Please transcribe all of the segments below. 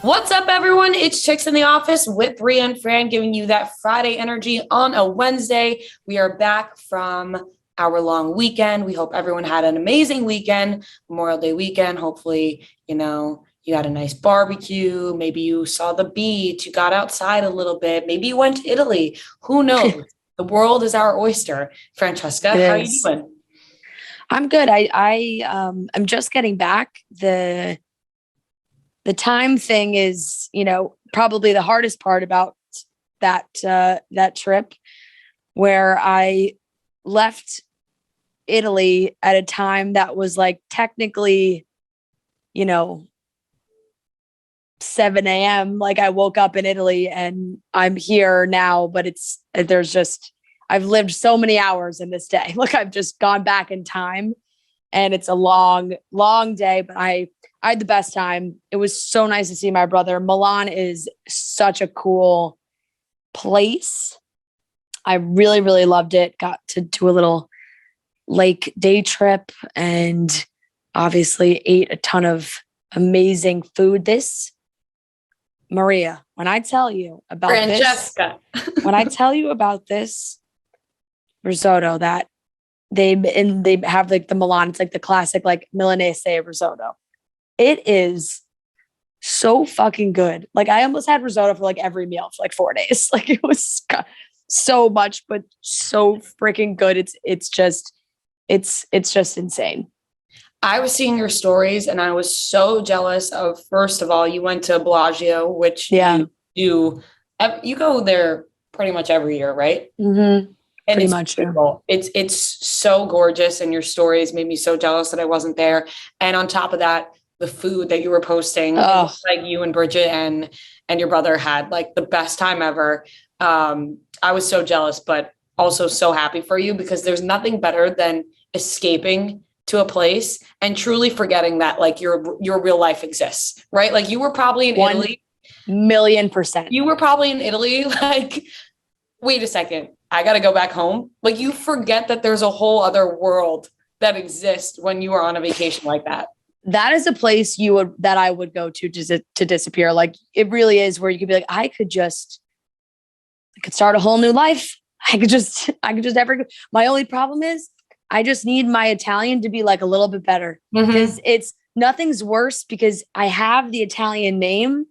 What's up, everyone? It's Chicks in the Office with Rhea and Fran, giving you that Friday energy on a Wednesday. We are back from our long weekend. We hope everyone had an amazing weekend, Memorial Day weekend. Hopefully, you had a nice barbecue. Maybe you saw the beach. You got outside a little bit. Maybe you went to Italy. Who knows? The world is our oyster. Francesca, how are you doing? I'm good. I'm just getting back. The time thing is, probably the hardest part about that trip, where I left Italy at a time that was like technically, 7 a.m. Like I woke up in Italy and I'm here now, but I've lived so many hours in this day. Look, I've just gone back in time and it's a long, long day, but I had the best time. It was so nice to see my brother. Milan is such a cool place. I really, really loved it. Got to do a little lake day trip and obviously ate a ton of amazing food. Maria, when I tell you about Francesca. when I tell you about this risotto that they have like the Milan, it's like the classic like Milanese risotto. It is so fucking good. Like I almost had risotto for like every meal for like 4 days. Like it was so much, but so freaking good. It's just insane. I was seeing your stories and I was so jealous of, first of all, you went to Bellagio, which you go there pretty much every year, right? Mm-hmm. And pretty it's much beautiful. It's so gorgeous. And your stories made me so jealous that I wasn't there. And on top of that, the food that you were posting, like you and Bridget and your brother had like the best time ever. I was so jealous, but also so happy for you because there's nothing better than escaping to a place and truly forgetting that like your real life exists, right? Like you were probably in Italy. 1,000,000%. You were probably in Italy. Like, wait a second, I got to go back home. Like you forget that there's a whole other world that exists when you are on a vacation like that. That is a place that I would go to disappear. Like it really is where you could be like, I could start a whole new life. I could just never. My only problem is I just need my Italian to be like a little bit better because nothing's worse because I have the Italian name.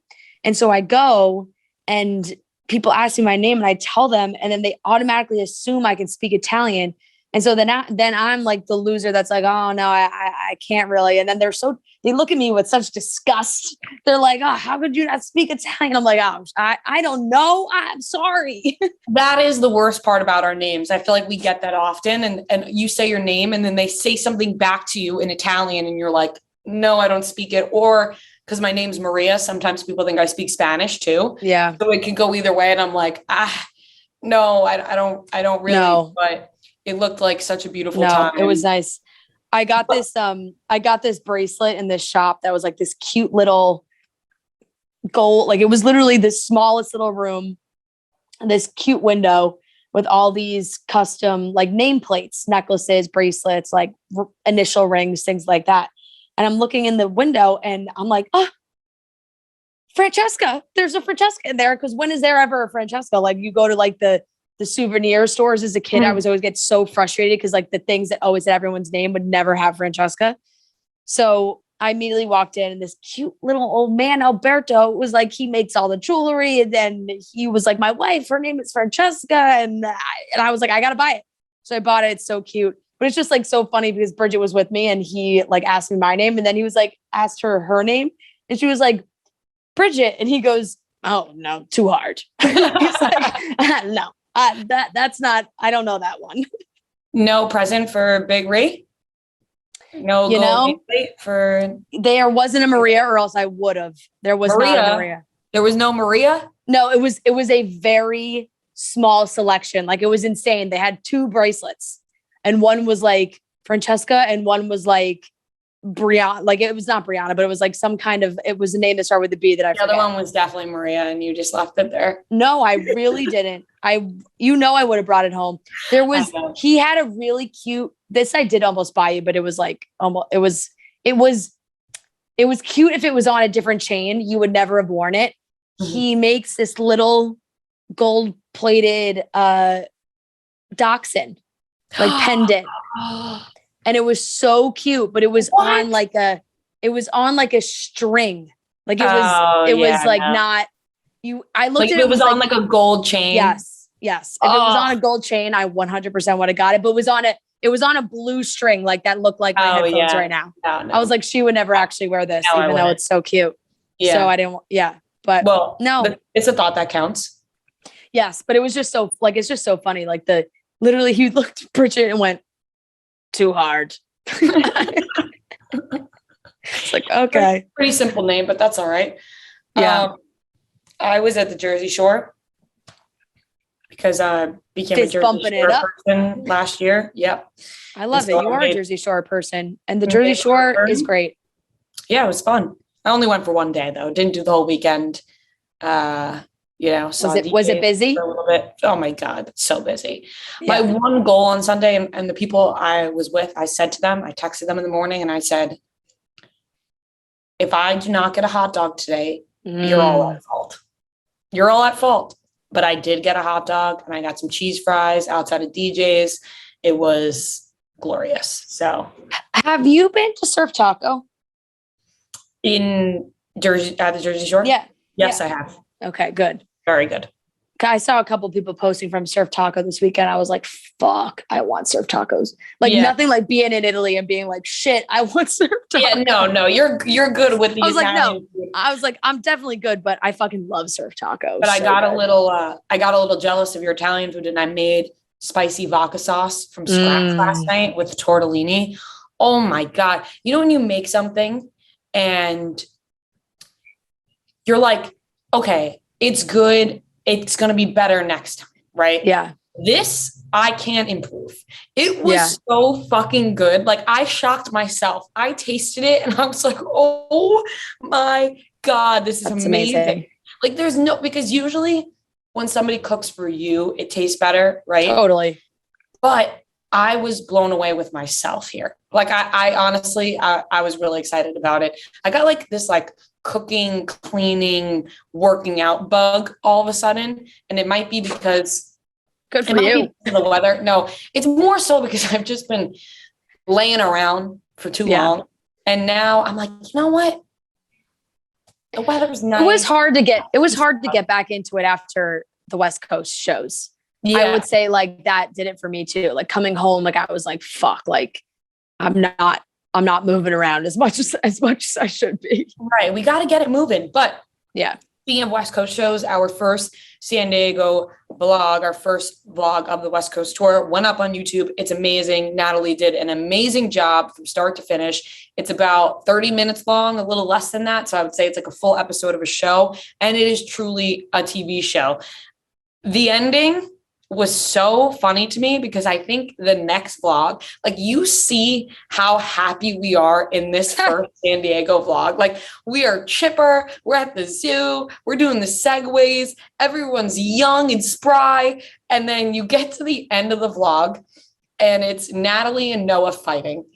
And so I go and people ask me my name and I tell them, and then they automatically assume I can speak Italian. And so then I'm like the loser that's like, oh no, I can't really. And then they look at me with such disgust. They're like, oh, how could you not speak Italian? I'm like, oh, I don't know. I'm sorry. That is the worst part about our names. I feel like we get that often. And you say your name and then they say something back to you in Italian and you're like, no, I don't speak it. Or because my name's Maria, sometimes people think I speak Spanish too. Yeah. So it could go either way. And I'm like, no, I don't really, no. But it looked like such a beautiful time. It was nice. I got this bracelet in this shop that was like this cute little gold, like it was literally the smallest little room, this cute window with all these custom like nameplates, necklaces, bracelets, like initial rings, things like that. And I'm looking in the window and I'm like, oh, Francesca, there's a Francesca in there. Cause when is there ever a Francesca? Like you go to like the souvenir stores as a kid, I was always get so frustrated because like the things that always had everyone's name would never have Francesca. So I immediately walked in and this cute little old man, Alberto, was like, he makes all the jewelry. And then he was like, my wife, her name is Francesca. And I was like, I got to buy it. So I bought it. It's so cute. But it's just like so funny because Bridget was with me and he like asked me my name. And then he was like, asked her name. And she was like, Bridget. And he goes, oh no, too hard. He's like, no. That's not, I don't know that one. No present for Big Ray? No, there wasn't a Maria or else I would have. There was not a Maria. There was no Maria? No, it was a very small selection. Like it was insane. They had 2 bracelets and one was like Francesca and one was like Brianna. Like it was not Brianna, but it was like it was a name that started with the B that I forget. The other one was definitely Maria and you just left it there. No, I really didn't. I would have brought it home. He had a really cute, this I did almost buy you, but it was like, almost, it was it was cute if it was on a different chain. You would never have worn it. Mm-hmm. He makes this little gold plated dachshund like pendant. And it was so cute, but it was on like a string. Like it was like not you. I looked at it. It was on like a gold chain. Yes. If it was on a gold chain, I 100% would have got it. But it was on a blue string, like that looked like my headphones right now. No. I was like, she would never actually wear this, even though it's so cute. Yeah. So I didn't. Yeah. But no, it's a thought that counts. Yes, but it was just so like it's just so funny. Like literally, he looked at Bridget and went, "Too hard." It's like, okay. Pretty simple name, but that's all right. Yeah. I was at the Jersey Shore because I became a Jersey Shore person last year. Yep. I love it. You are a Jersey Shore person, and the Jersey Shore is great. Yeah, it was fun. I only went for one day though. Didn't do the whole weekend. Was it busy? A little bit. Oh my God, it's so busy. Yeah. My one goal on Sunday and the people I was with, I said to them, I texted them in the morning and I said, if I do not get a hot dog today, you're all at fault. You're all at fault. But I did get a hot dog and I got some cheese fries outside of DJ's. It was glorious. So have you been to Surf Taco? In Jersey, at the Jersey Shore? Yeah. Yes, I have. Okay, good. Very good. I saw a couple people posting from Surf Taco this weekend. I was like, fuck, I want surf tacos. Like nothing like being in Italy and being like, shit, I want surf tacos. Yeah, no, you're good with the Italian food. I was like, I'm definitely good, but I fucking love surf tacos. But I got a little jealous of your Italian food and I made spicy vodka sauce from scratch last night with tortellini. Oh my God. You know when you make something and you're like, okay, it's good. It's going to be better next time, right? Yeah. This, I can't improve. It was so fucking good. Like I shocked myself. I tasted it and I was like, oh my God, this is amazing. Like because usually when somebody cooks for you, it tastes better, right? Totally. But I was blown away with myself here. Like I honestly, I was really excited about it. I got like this like cooking, cleaning, working out bug all of a sudden. And it might be because good for you. The weather. No, it's more so because I've just been laying around for too long. And now I'm like, you know what? The weather's nice. It was hard to get back into it after the West Coast shows. Yeah. I would say like that did it for me too. Like coming home, like I was like, fuck, like I'm not moving around as much as I should be. Right. We got to get it moving. But yeah, speaking of West Coast shows, our first San Diego vlog, our first vlog of the West Coast tour went up on YouTube. It's amazing. Natalie did an amazing job from start to finish. It's about 30 minutes long, a little less than that. So I would say it's like a full episode of a show. And it is truly a TV show. The ending was so funny to me because I think the next vlog, like you see how happy we are in this first San Diego vlog. Like we are chipper. We're at the zoo. We're doing the segues. Everyone's young and spry. And then you get to the end of the vlog and it's Natalie and Noah fighting.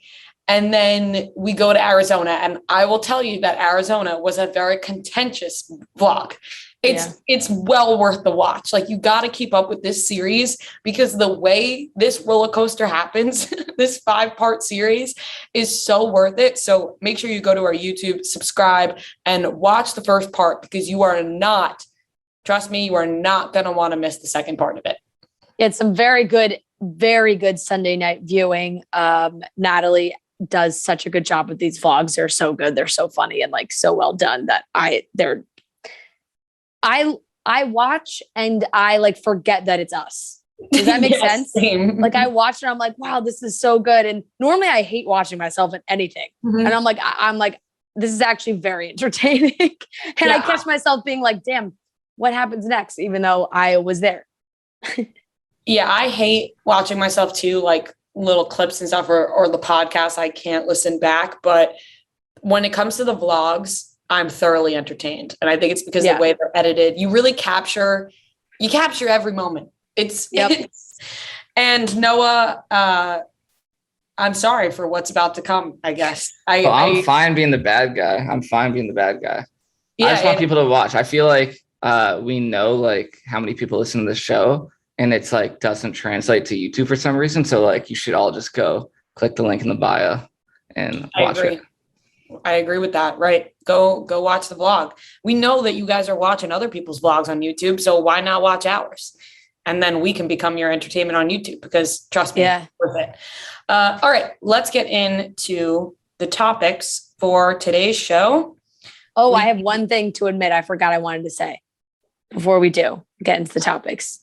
And then we go to Arizona. And I will tell you that Arizona was a very contentious vlog. It's well worth the watch. Like you got to keep up with this series because the way this roller coaster happens, this 5-part series is so worth it. So make sure you go to our YouTube, subscribe and watch the first part because trust me, you are not going to want to miss the second part of it. It's some very good Sunday night viewing. Natalie does such a good job with these vlogs. They're so good. They're so funny and like so well done that I watch and I like forget that it's us. Does that make sense? Same. Like I watch and I'm like, wow, this is so good. And normally I hate watching myself in anything. Mm-hmm. And I'm like, this is actually very entertaining. And I catch myself being like, damn, what happens next? Even though I was there. Yeah. I hate watching myself too, like little clips and stuff or the podcast. I can't listen back. But when it comes to the vlogs, I'm thoroughly entertained. And I think it's because the way they're edited, you really capture every moment. And Noah, I'm sorry for what's about to come, I guess. I'm fine being the bad guy. Yeah, I just want people to watch. I feel like we know like how many people listen to the show, and it's like doesn't translate to YouTube for some reason. So like you should all just go click the link in the bio and watch it. I agree with that. Right. Go watch the vlog. We know that you guys are watching other people's vlogs on YouTube. So why not watch ours? And then we can become your entertainment on YouTube, because trust me, it's worth it. All right, let's get into the topics for today's show. Oh, I have one thing to admit I forgot I wanted to say before we do get into the topics.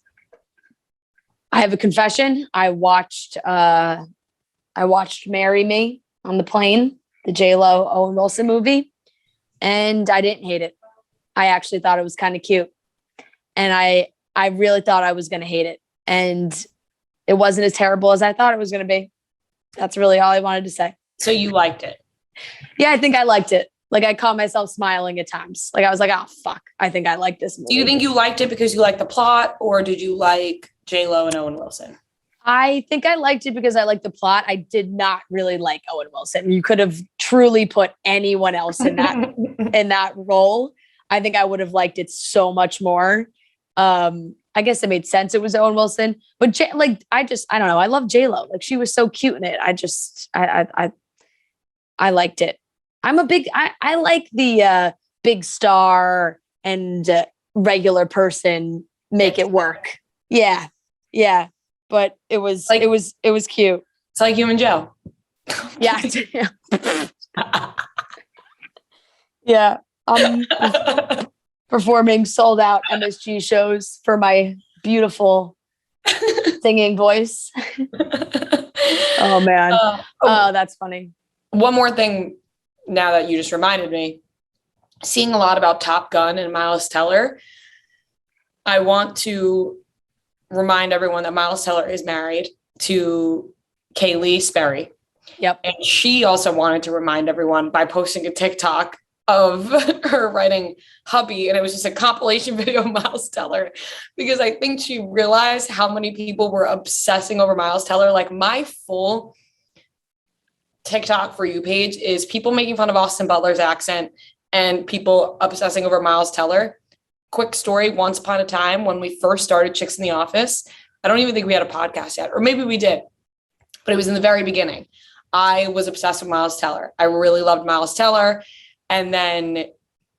I have a confession. I watched Marry Me on the plane, the J-Lo Owen Wilson movie, and I didn't hate it. I actually thought it was kind of cute. And I really thought I was going to hate it. And it wasn't as terrible as I thought it was going to be. That's really all I wanted to say. So you liked it? Yeah, I think I liked it. Like I caught myself smiling at times. Like I was like, oh, fuck. I think I like this movie. Do you think you liked it because you liked the plot, or did you like J-Lo and Owen Wilson? I think I liked it because I liked the plot. I did not really like Owen Wilson. You could have truly put anyone else in that in that role. I think I would have liked it so much more. I guess it made sense. It was Owen Wilson, but I don't know. I love J-Lo. Like she was so cute in it. I liked it. I like the big star and regular person make it work. Yeah. Yeah. But it was cute. It's like you and Joe. Yeah. Yeah. Performing sold out MSG shows for my beautiful singing voice. Oh man. Oh, that's funny. One more thing now that you just reminded me, seeing a lot about Top Gun and Miles Teller, I want to remind everyone that Miles Teller is married to Kaylee Sperry. Yep. And she also wanted to remind everyone by posting a TikTok of her writing hubby, and it was just a compilation video of Miles Teller, because I think she realized how many people were obsessing over Miles Teller. Like my full TikTok For You page is people making fun of Austin Butler's accent and people obsessing over Miles Teller. Quick story, once upon a time when we first started Chicks in the Office, I don't even think we had a podcast yet, or maybe we did, but it was in the very beginning. I was obsessed with Miles Teller. I really loved Miles Teller. And then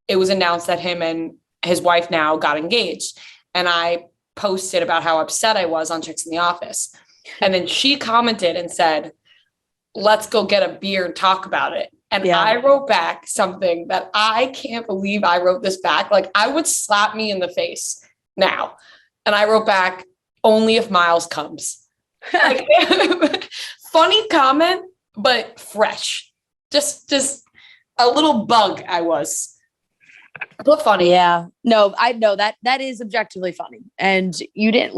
it was announced that him and his wife now got engaged. And I posted about how upset I was on Chicks in the Office. And then she commented and said, let's go get a beer and talk about it. And I wrote back something that I can't believe I wrote this back. Like I would slap me in the face now. And I wrote back, only if Miles comes. Like, funny comment, but fresh. Just a little bug I was. But funny. Yeah. No, I know that is objectively funny. And you didn't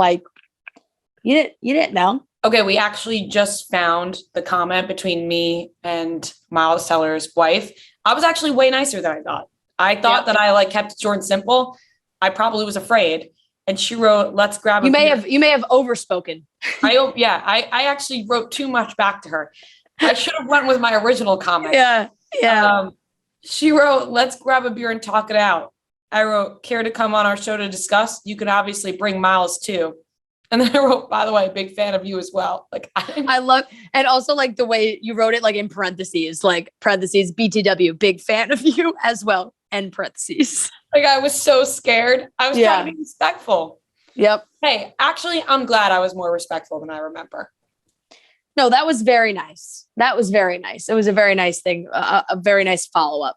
know. Okay, we actually just found the comment between me and Miles Teller's wife. I was actually way nicer than I thought. I thought that I kept it short and simple. I probably was afraid. And she wrote, let's grab a beer. You may have overspoken. I actually wrote too much back to her. I should have went with my original comment. Yeah. Yeah. She wrote, let's grab a beer and talk it out. I wrote, care to come on our show to discuss? You could obviously bring Miles too. And then I wrote, by the way, big fan of you as well. Like I love, and also like the way you wrote it, like in parentheses, BTW, big fan of you as well. End parentheses. Like I was so scared. I was trying to be respectful. Yep. Hey, actually, I'm glad I was more respectful than I remember. No, that was very nice. That was very nice. It was a very nice thing. A very nice follow-up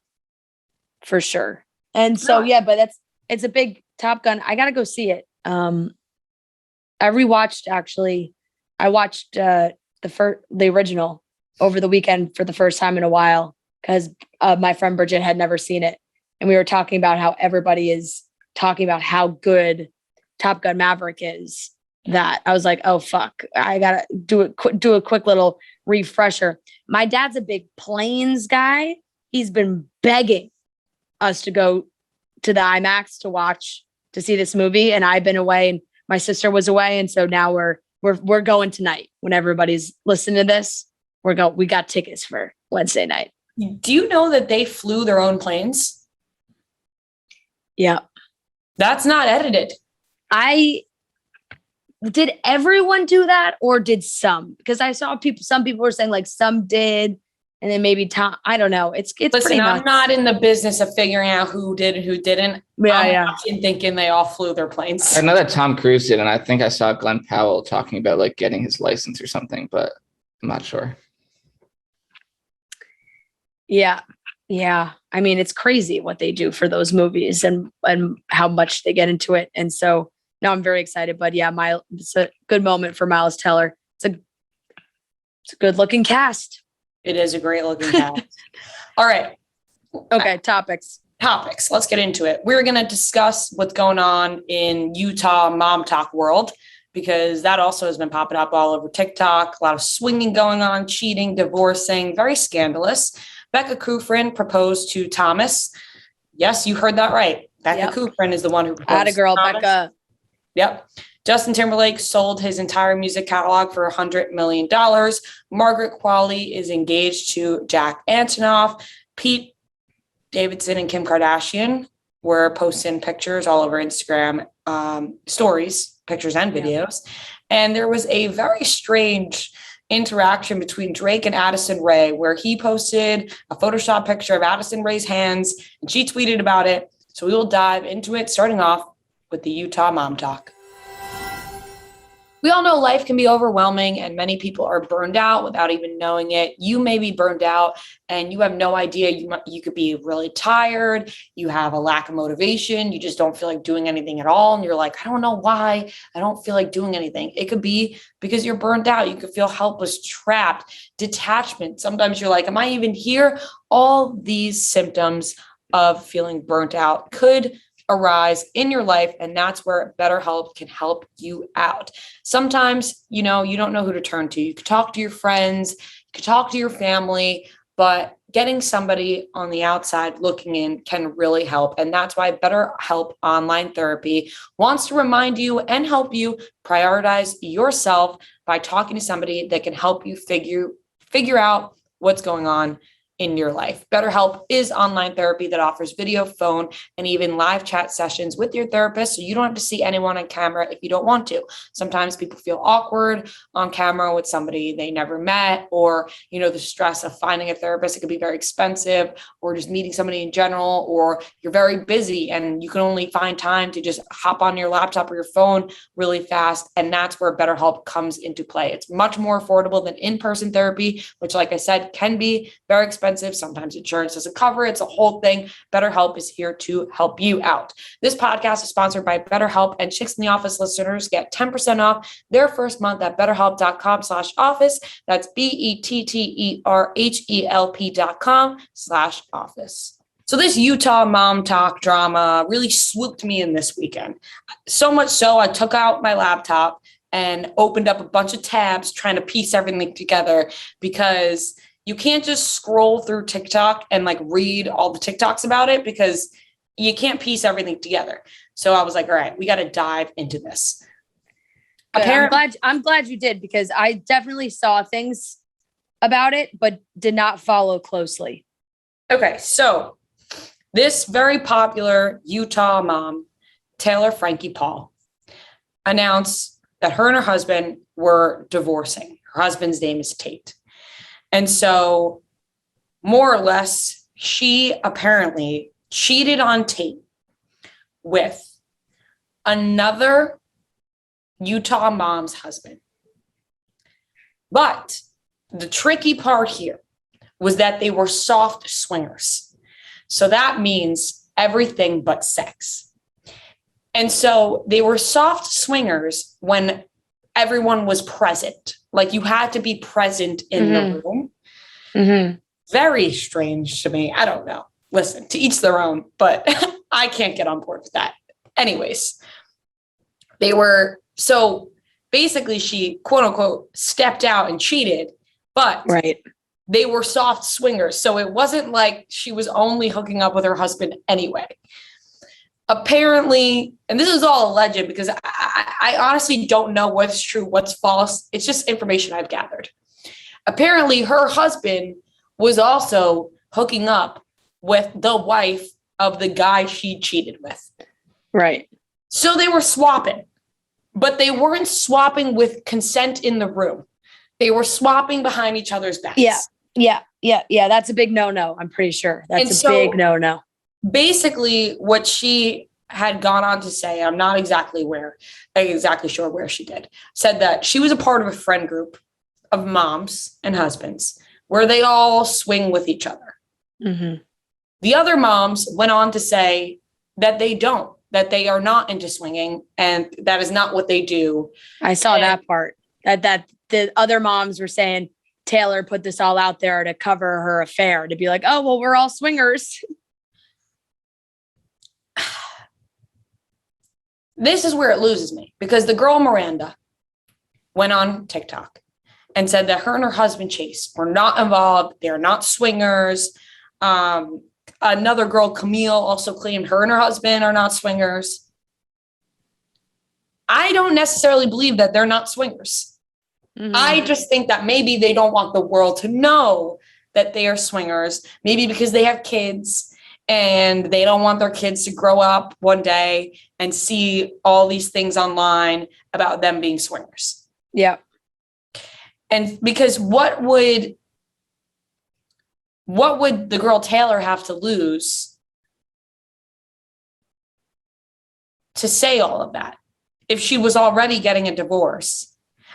for sure. And so, but it's a big Top Gun. I got to go see it. I rewatched, actually. I watched the original over the weekend for the first time in a while because my friend Bridget had never seen it. And we were talking about how everybody is talking about how good Top Gun Maverick is. That I was like, oh, fuck, I got to do a quick little refresher. My dad's a big planes guy. He's been begging us to go to the IMAX to see this movie. And I've been away and my sister was away. And so now we're going tonight when everybody's listening to this. we got tickets for Wednesday night. Do you know that they flew their own planes? Yeah. That's not edited. Did everyone do that or did some? Because I saw some people were saying like some did, and then maybe Tom. I don't know. It's Listen, pretty nuts. I'm not in the business of figuring out who did and who didn't. I'm watching thinking they all flew their planes. I know that Tom Cruise did, and I think I saw Glenn Powell talking about like getting his license or something, but I'm not sure. Yeah. Yeah. I mean, it's crazy what they do for those movies and how much they get into it. And so now I'm very excited, but yeah, it's a good moment for Miles Teller. It's a good looking cast. It is a great looking cast. All right. Okay. Topics. Let's get into it. We're going to discuss what's going on in Utah Mom Tok world, because that also has been popping up all over TikTok. A lot of swinging going on, cheating, divorcing, very scandalous. Becca Kufrin proposed to Thomas. Yes, you heard that right. Becca Kufrin is the one who proposed. Atta girl, Thomas. Becca. Yep. Justin Timberlake sold his entire music catalog for $100 million. Margaret Qualley is engaged to Jack Antonoff. Pete Davidson and Kim Kardashian were posting pictures all over Instagram stories, pictures and videos. And there was a very strange interaction between Drake and Addison Rae, where he posted a Photoshop picture of Addison Rae's hands and she tweeted about it. So we will dive into it, starting off with the Utah Mom Tok. We all know life can be overwhelming and many people are burned out without even knowing it. You may be burned out and you have no idea. You could be really tired. You have a lack of motivation. You just don't feel like doing anything at all. And you're like, I don't know why I don't feel like doing anything. It could be because you're burned out. You could feel helpless, trapped, detachment. Sometimes you're like, am I even here? All these symptoms of feeling burnt out could arise in your life, and that's where BetterHelp can help you out. Sometimes, you don't know who to turn to. You could talk to your friends, you could talk to your family, but getting somebody on the outside looking in can really help. And that's why BetterHelp Online Therapy wants to remind you and help you prioritize yourself by talking to somebody that can help you figure out what's going on in your life. BetterHelp is online therapy that offers video, phone, and even live chat sessions with your therapist. So you don't have to see anyone on camera if you don't want to. Sometimes people feel awkward on camera with somebody they never met, or, the stress of finding a therapist. It could be very expensive, or just meeting somebody in general, or you're very busy and you can only find time to just hop on your laptop or your phone really fast. And that's where BetterHelp comes into play. It's much more affordable than in-person therapy, which, like I said, can be very expensive. Sometimes insurance doesn't cover it. It's a whole thing. BetterHelp is here to help you out. This podcast is sponsored by BetterHelp, and Chicks in the Office listeners get 10% off their first month at betterhelp.com/office. That's BetterHelp.com/office. So this Utah Mom Tok drama really swooped me in this weekend. So much so I took out my laptop and opened up a bunch of tabs trying to piece everything together, because you can't just scroll through TikTok and read all the TikToks about it, because you can't piece everything together. So I was like, all right, we got to dive into this. I'm glad you did, because I definitely saw things about it, but did not follow closely. Okay. So this very popular Utah mom, Taylor Frankie Paul, announced that her and her husband were divorcing. Her husband's name is Tate. And so, more or less, she apparently cheated on Tate with another Utah mom's husband. But the tricky part here was that they were soft swingers. So that means everything but sex. And so they were soft swingers when everyone was present. You had to be present in the room. Mm-hmm. Very strange to me. I don't know. Listen, to each their own, but I can't get on board with that. Anyways, so basically she, quote unquote, stepped out and cheated, but they were soft swingers. So it wasn't like she was only hooking up with her husband anyway. Apparently, and this is all alleged, because I honestly don't know what's true, what's false. It's just information I've gathered. apparently her husband was also hooking up with the wife of the guy she cheated with. Right. So they were swapping, but they weren't swapping with consent in the room. They were swapping behind each other's backs. Yeah. That's a big no-no. I'm pretty sure that's big no-no. Basically, what she had gone on to say, I'm not exactly sure where she did, said that she was a part of a friend group of moms and husbands where they all swing with each other. Mm-hmm. The other moms went on to say that they are not into swinging, and that is not what they do. I saw that part, that the other moms were saying Taylor put this all out there to cover her affair, to be like, oh, well, we're all swingers. This is where it loses me, because the girl Miranda went on TikTok and said that her and her husband Chase were not involved. They're not swingers. Another girl, Camille, also claimed her and her husband are not swingers. I don't necessarily believe that they're not swingers. Mm-hmm. I just think that maybe they don't want the world to know that they are swingers, maybe because they have kids and they don't want their kids to grow up one day and see all these things online about them being swingers. Yeah. And because what would the girl Taylor have to lose to say all of that if she was already getting a divorce?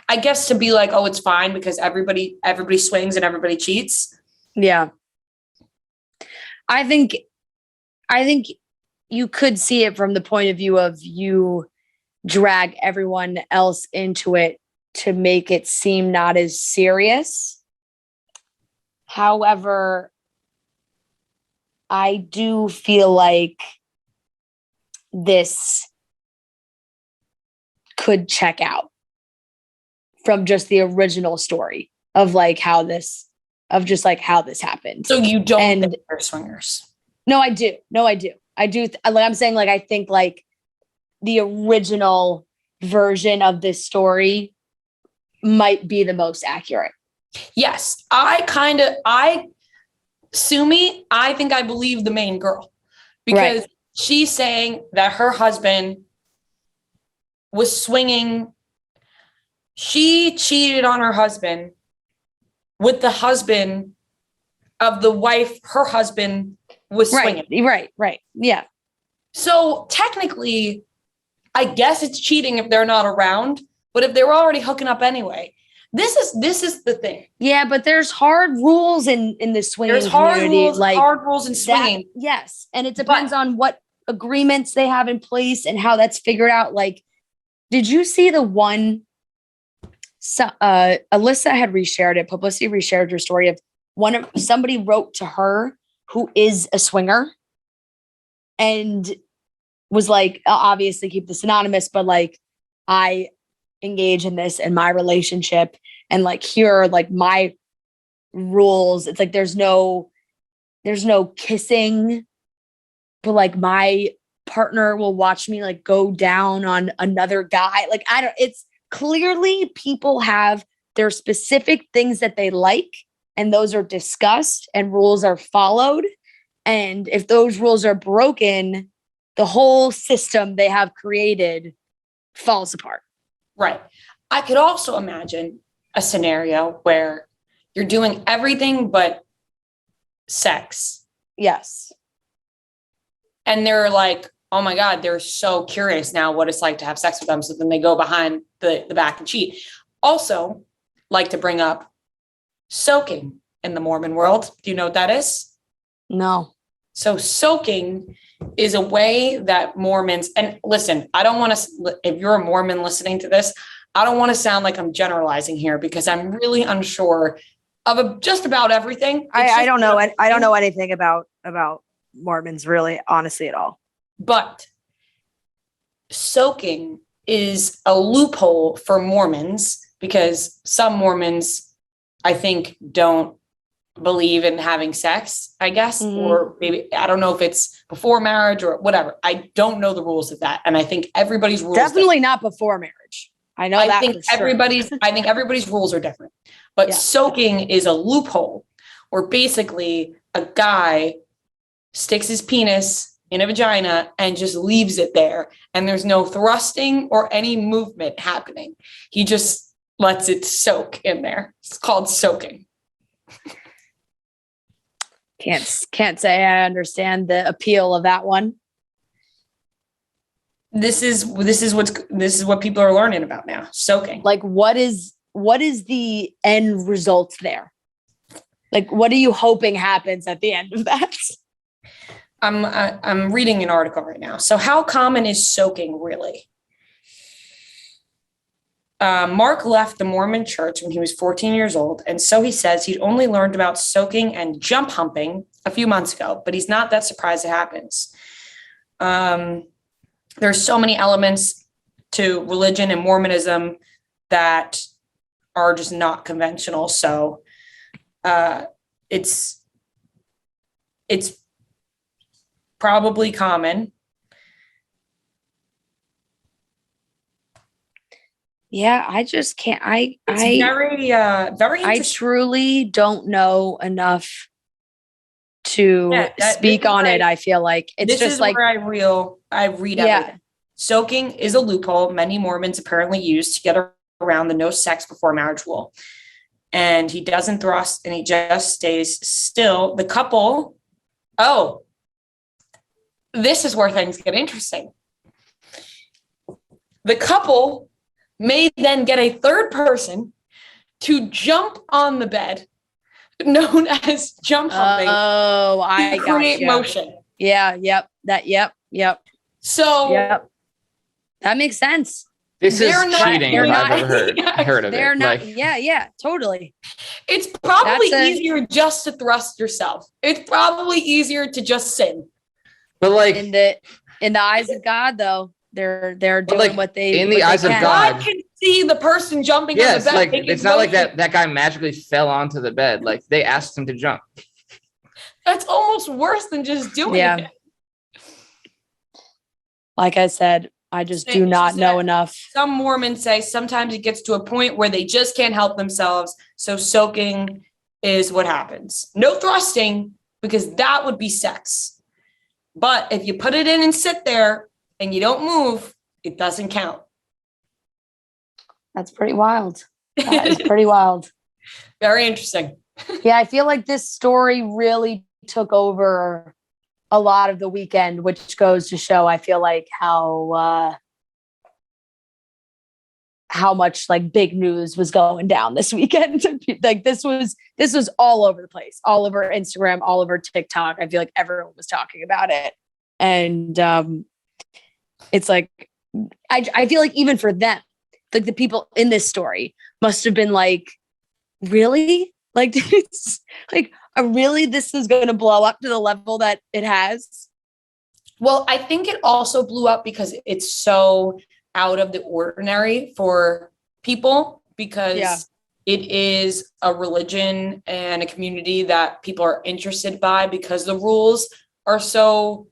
I guess to be like, oh, it's fine because everybody swings and everybody cheats. Yeah. I think you could see it from the point of view of you drag everyone else into it to make it seem not as serious. However, I do feel like this could check out from just the original story of how this happened. So you don't think they're swingers? No, I do. I'm saying I think the original version of this story might be the most accurate. Yes. Sumi, I think I believe the main girl because she's saying that her husband was swinging. She cheated on her husband with the husband of the wife her husband was swinging. Right. Yeah. So technically, I guess it's cheating if they're not around, but if they were already hooking up anyway, this is the thing. Yeah, but there's hard rules in the swinging community. Hard rules in swinging. Yes. And it depends on what agreements they have in place and how that's figured out. Did you see the one? Alyssa had reshared it. Publicity reshared her story of somebody wrote to her who is a swinger and was obviously keep this anonymous, but I engage in this in my relationship and here are my rules. It's there's no kissing, but my partner will watch me go down on another guy. It's clearly people have their specific things that they like, and those are discussed and rules are followed. And if those rules are broken, the whole system they have created falls apart. Right. I could also imagine a scenario where you're doing everything but sex. Yes. And they're oh my God, they're so curious now what it's like to have sex with them. So then they go behind the back and cheat. Also, like to bring up soaking in the Mormon world. Do you know what that is? No. So soaking is a way that Mormons, and listen, I don't want to, if you're a Mormon listening to this, I don't want to sound like I'm generalizing here because I'm really unsure of just about everything. I don't know. I don't know anything about Mormons really, honestly, at all. But soaking is a loophole for Mormons because some Mormons, I think, don't believe in having sex, I guess, or maybe, I don't know if it's before marriage or whatever. I don't know the rules of that. And I think everybody's rules. Definitely not before marriage. I know I that think for sure. I think everybody's rules are different, but soaking is a loophole where basically a guy sticks his penis in a vagina and just leaves it there. And there's no thrusting or any movement happening. He just lets it soak in there. It's called soaking. Can't say I understand the appeal of that one. This is what people are learning about now. Soaking. Like, what is the end result there? Like, what are you hoping happens at the end of that? I'm reading an article right now. So how common is soaking really? Mark left the Mormon church when he was 14 years old. And so he says he'd only learned about soaking and jump humping a few months ago, but he's not that surprised it happens. There's so many elements to religion and Mormonism that are just not conventional. So it's probably common. Yeah, I just can't. Very interesting. I truly don't know enough to speak on it. I feel like it's just like where I read everything. Soaking is a loophole many Mormons apparently use to get around the no sex before marriage rule. And he doesn't thrust and he just stays still. The couple, this is where things get interesting. The couple may then get a third person to jump on the bed, known as jump humping. Oh, I got create motion. Yeah. Yep. So that makes sense. This is cheating if I've ever heard of it. Not, yeah, totally. It's probably easier just to thrust yourself. It's probably easier to just sin. But like in the eyes of God, though, they're doing what they in the eyes of God. God can see the person jumping on the bed. Like it's not like that guy magically fell onto the bed. Like they asked him to jump. That's almost worse than just doing it. Like I said, I just do not know enough. Some Mormons say sometimes it gets to a point where they just can't help themselves. So soaking is what happens. No thrusting, because that would be sex. But if you put it in and sit there and you don't move, it doesn't count. That's pretty wild. That is pretty wild. Very interesting. Yeah, I feel like this story really took over a lot of the weekend, which goes to show, I feel like how much like big news was going down this weekend. Like this was all over the place, all over Instagram, all over TikTok. I feel like everyone was talking about it. And it's like, I feel like even for them, like the people in this story must have been like, really? Like, it's like, really, this is going to blow up to the level that it has? Well, I think it also blew up because it's so out of the ordinary for people, because it is a religion and a community that people are interested by, because the rules are so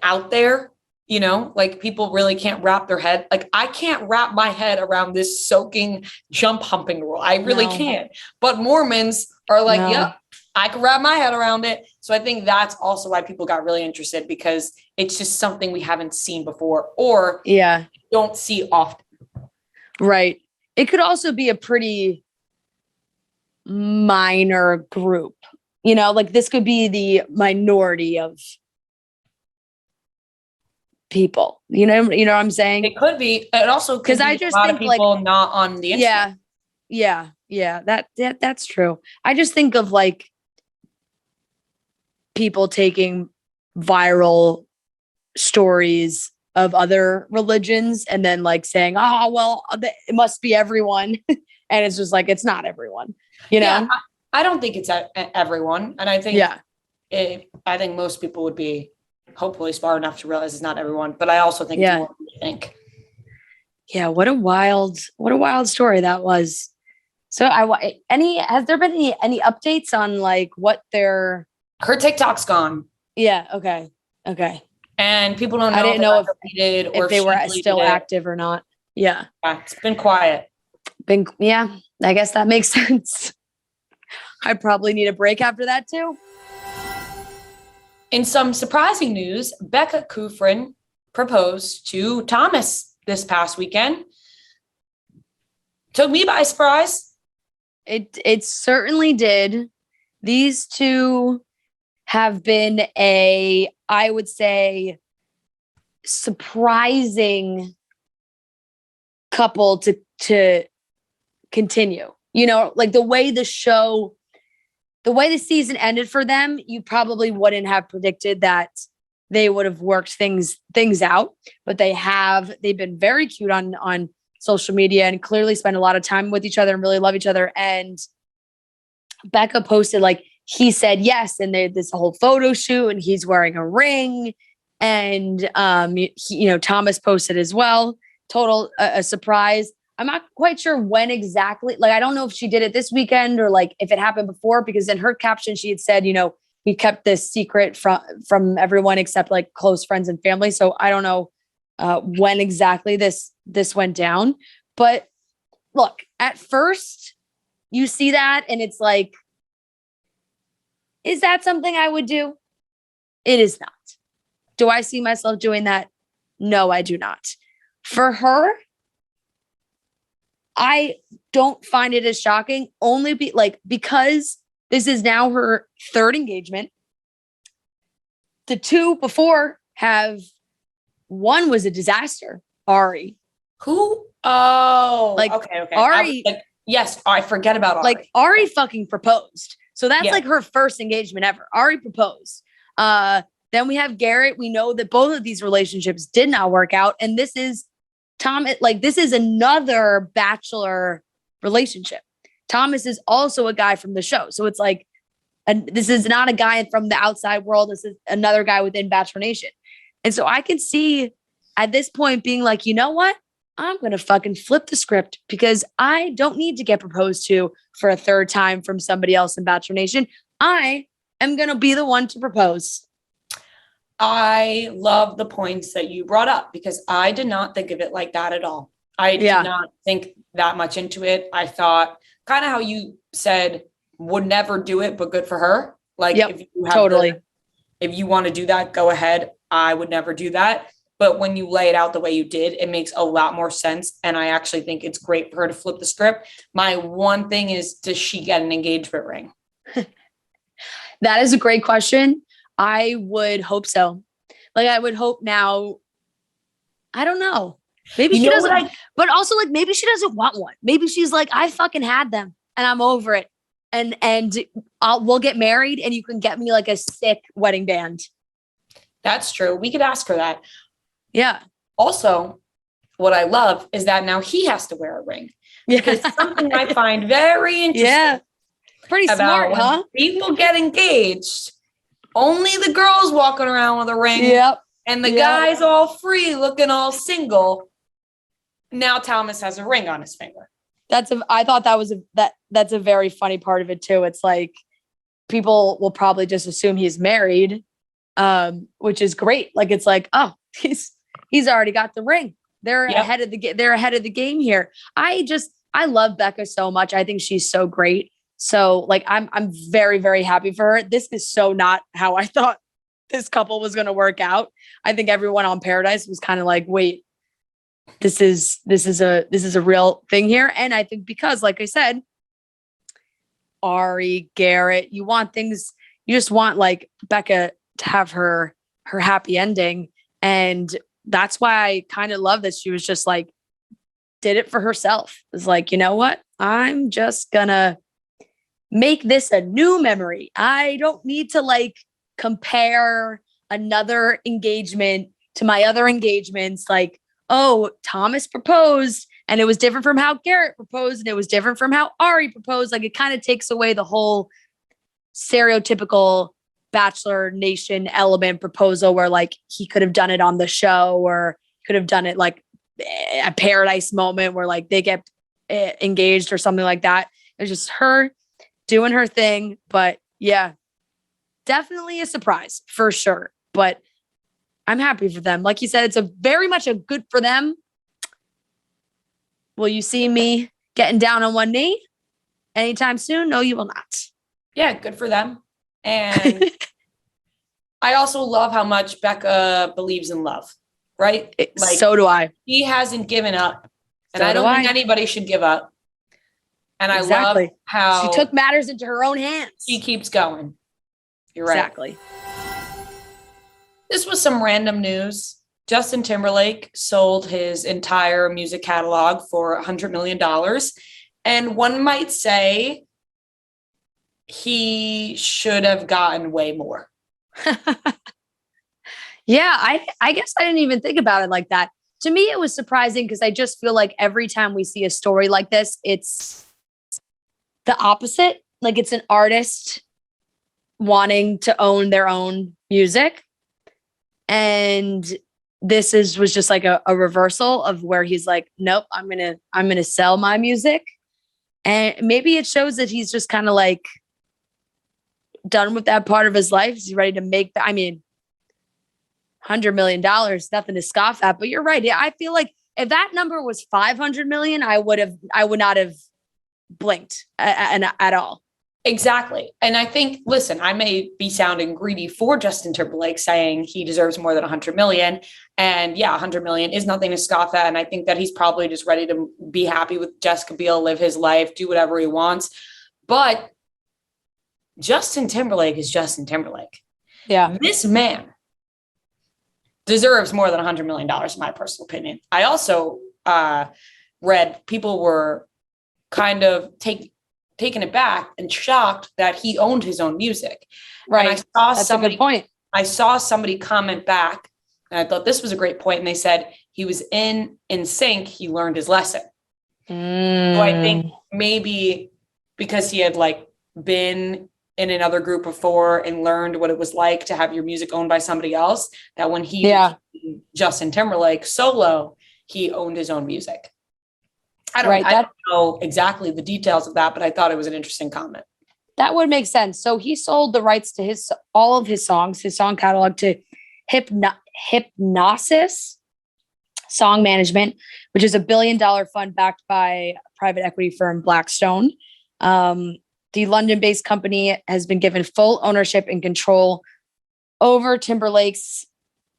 out there, you know, like people really can't wrap their head. Like I can't wrap my head around this soaking jump humping rule. I really can't. But Mormons are like, yep, I can wrap my head around it. So I think that's also why people got really interested, because it's just something we haven't seen before or don't see often. Right. It could also be a pretty minor group, you know, like this could be the minority of people, you know what I'm saying? It could be. It also could be I just a lot think of people like, not on the internet. That's true. I just think of like people taking viral stories of other religions and then like saying, oh, well, it must be everyone. And it's just like, it's not everyone, you know? Yeah, I don't think it's everyone. And I think, I think most people would be hopefully smart enough to realize it's not everyone, but I also think it's more than you think. Yeah. What a wild story that was. So has there been any updates on like what her TikTok's gone. Yeah. Okay. And people don't know. I didn't know if they were still active or not. Yeah. It's been quiet. Yeah, I guess that makes sense. I probably need a break after that too. In some surprising news, Becca Kufrin proposed to Thomas this past weekend. Took me by surprise. It certainly did. These two have been I would say, surprising couple to continue. You know, like the way the season ended for them, you probably wouldn't have predicted that they would have worked things out, but they've been very cute on social media and clearly spend a lot of time with each other and really love each other. And Becca posted, like, he said yes, and they this whole photo shoot, and he's wearing a ring, and Thomas posted as well. Total a surprise. I'm not quite sure when exactly. Like, I don't know if she did it this weekend or like if it happened before, because in her caption she had said, we kept this secret from everyone except like close friends and family. So I don't know when exactly this went down. But look, at first you see that and it's like, is that something I would do? It is not. Do I see myself doing that? No, I do not. For her, I don't find it as shocking, only because this is now her third engagement. The two before one was a disaster. Ari. Who? Oh, like, okay. Ari. Yes, I forget about Ari. Like, Ari fucking proposed. So that's like her first engagement ever. Ari proposed. Then we have Garrett. We know that both of these relationships did not work out. And this is this is another bachelor relationship. Thomas is also a guy from the show. So it's like, and this is not a guy from the outside world. This is another guy within Bachelor Nation. And so I can see at this point being like, you know what? I'm going to fucking flip the script because I don't need to get proposed to for a third time from somebody else in Bachelor Nation. I am going to be the one to propose. I love the points that you brought up because I did not think of it like that at all. I did not think that much into it. I thought kind of how you said would never do it, but good for her. Like, if you have if you want to do that, go ahead. I would never do that. But when you lay it out the way you did, it makes a lot more sense. And I actually think it's great for her to flip the script. My one thing is, does she get an engagement ring? That is a great question. I would hope so. Like, I would hope now. I don't know. Maybe she doesn't, but also like maybe she doesn't want one. Maybe she's like, I fucking had them and I'm over it. And we'll get married and you can get me like a sick wedding band. That's true. We could ask her that. Yeah. Also, what I love is that now he has to wear a ring. Because something I find very interesting. Yeah. Pretty smart, huh? People get engaged. Only the girls walking around with a ring. Yep. And the guys all free, looking all single. Now Thomas has a ring on his finger. I thought that's a very funny part of it too. It's like people will probably just assume he's married, which is great. Like, it's like, oh, he's already got the ring. They're ahead of the game here. I love Becca so much. I think she's so great. So like, I'm very, very happy for her. This is so not how I thought this couple was going to work out. I think everyone on Paradise was kind of like, wait, this is a real thing here. And I think because, like I said, Ari, Garrett, you just want like Becca to have her happy ending. And that's why I kind of love that she was just like, did it for herself. It was like, you know what? I'm just gonna make this a new memory. I don't need to like compare another engagement to my other engagements. Like, oh, Thomas proposed and it was different from how Garrett proposed and it was different from how Ari proposed. Like, it kind of takes away the whole stereotypical Bachelor Nation element proposal where like he could have done it on the show or could have done it like a Paradise moment where like they get engaged or something like that. It's just her doing her thing. But yeah, definitely a surprise for sure. But I'm happy for them. Like you said, it's very much a good for them. Will you see me getting down on one knee anytime soon? No, you will not. Yeah, good for them. And I also love how much Becca believes in love, right? Like, so do I. He hasn't given up. And I don't think anybody should give up. And I love how she took matters into her own hands. She keeps going. You're right. Exactly. This was some random news. Justin Timberlake sold his entire music catalog for $100 million. And one might say he should have gotten way more. Yeah, I guess I didn't even think about it like that. To me, it was surprising because I just feel like every time we see a story like this, it's the opposite. Like it's an artist wanting to own their own music. And this was just like a reversal of where he's like, nope, I'm gonna sell my music. And maybe it shows that he's just kind of like done with that part of his life. He's ready to make $100 million, nothing to scoff at, but you're right. I feel like if that number was 500 million, I would not have blinked at all. Exactly. And I think, listen, I may be sounding greedy for Justin Timberlake saying he deserves more than 100 million. And yeah, 100 million is nothing to scoff at. And I think that he's probably just ready to be happy with Jessica Biel, live his life, do whatever he wants. But Justin Timberlake is Justin Timberlake. Yeah. This man deserves more than $100 million, in my personal opinion. I also read people were kind of taken aback and shocked that he owned his own music. Right. And I saw That's a good point. I saw somebody comment back, and I thought this was a great point. And they said he was in sync. He learned his lesson. So I think maybe because he had like been in another group before and learned what it was like to have your music owned by somebody else, that when he Justin Timberlake solo, he owned his own music. I don't know exactly the details of that, but I thought it was an interesting comment. That would make sense. So he sold the rights to all of his songs, his song catalog, to Hypnosis Song Management, which is a $1 billion fund backed by private equity firm Blackstone. The London-based company has been given full ownership and control over Timberlake's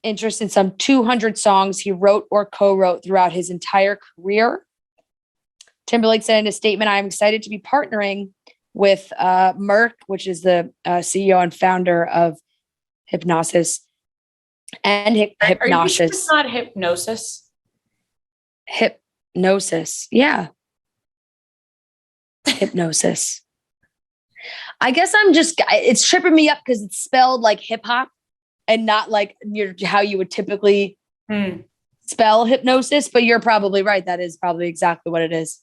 interest in some 200 songs he wrote or co-wrote throughout his entire career. Timberlake said in a statement, "I'm excited to be partnering with Merck, which is the CEO and founder of Hypnosis and Hypnosis." Are you sure it's not Hypnosis? Hypnosis, yeah. Hypnosis. I guess it's tripping me up because it's spelled like hip hop and not like how you would typically spell hypnosis. But you're probably right. That is probably exactly what it is.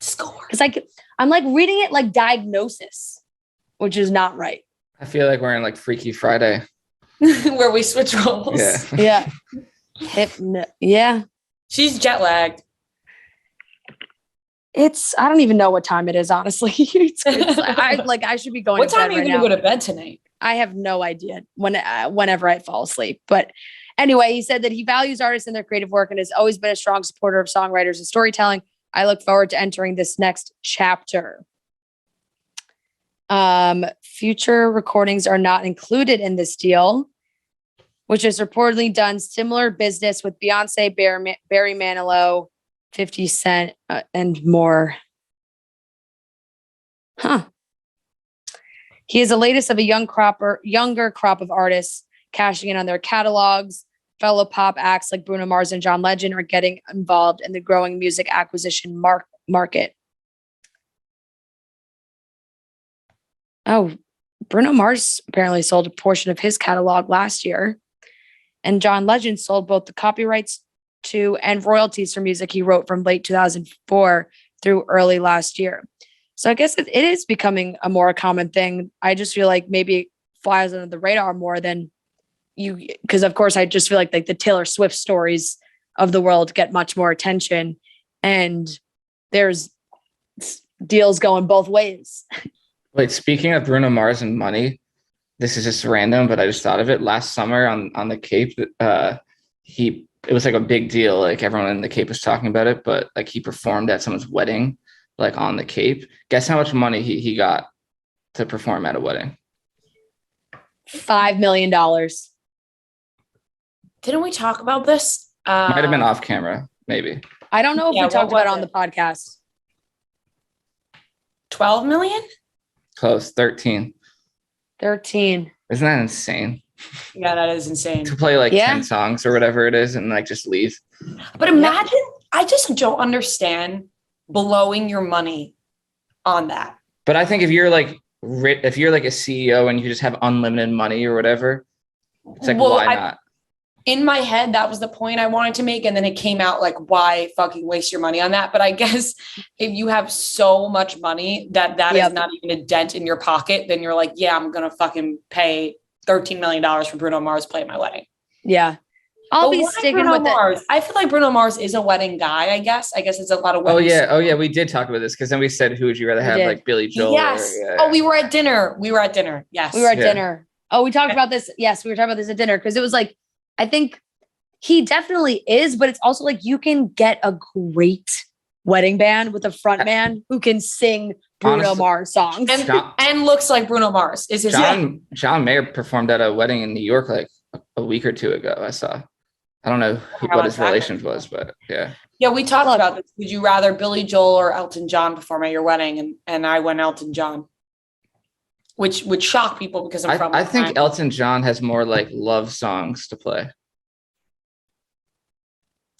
Score. It's like I'm like reading it like diagnosis, which is not right. I feel like we're in like Freaky Friday, where we switch roles. Yeah. Yeah. She's jet lagged. I don't even know what time it is, honestly. I should be going. What time are you going to go to bed tonight? I have no idea. Whenever I fall asleep. But anyway, he said that he values artists and their creative work and has always been a strong supporter of songwriters and storytelling. I look forward to entering this next chapter. Future recordings are not included in this deal, which has reportedly done similar business with Beyonce, Barry Manilow, 50 Cent, and more. He is the latest of a younger crop of artists cashing in on their catalogs. Fellow pop acts like Bruno Mars and John Legend are getting involved in the growing music acquisition market. Oh, Bruno Mars apparently sold a portion of his catalog last year, and John Legend sold both the copyrights to and royalties for music he wrote from late 2004 through early last year. So I guess it is becoming a more common thing. I just feel like maybe it flies under the radar more than because of course I just feel like the Taylor Swift stories of the world get much more attention, and there's deals going both ways. Wait, speaking of Bruno Mars and money, this is just random, but I just thought of it. Last summer on the Cape, he it was like a big deal. Like everyone in the Cape was talking about it, but like he performed at someone's wedding, like on the Cape. Guess how much money he got to perform at a wedding? $5 million. Didn't we talk about this? Might have been off camera, maybe. I don't know if we talked about it on the podcast. 12 million? Close, 13. 13. Isn't that insane? Yeah, that is insane. To play like 10 songs or whatever it is and like just leave. But imagine, I just don't understand blowing your money on that. But I think if you're like a CEO and you just have unlimited money or whatever, it's like, why not? In my head, that was the point I wanted to make. And then it came out like, why fucking waste your money on that? But I guess if you have so much money that is not even a dent in your pocket, then you're like, yeah, I'm going to fucking pay $13 million for Bruno Mars to play at my wedding. Yeah. I'll be sticking with Mars? I feel like Bruno Mars is a wedding guy, I guess. I guess it's a lot of weddings. Oh yeah. We did talk about this because then we said, who would you rather have, like Billy Joel? Yes. We were at dinner. Yes. We were at dinner. Oh, we talked about this. Yes, we were talking about this at dinner because it was like, I think he definitely is, but it's also like you can get a great wedding band with a front man who can sing Bruno Mars songs and looks like Bruno Mars. Is his name? John Mayer performed at a wedding in New York like a week or two ago. I saw. I don't know what his relations was, but yeah. Yeah, we talked about this. Would you rather Billy Joel or Elton John perform at your wedding? And I went Elton John, which would shock people because I think Elton John has more like love songs to play.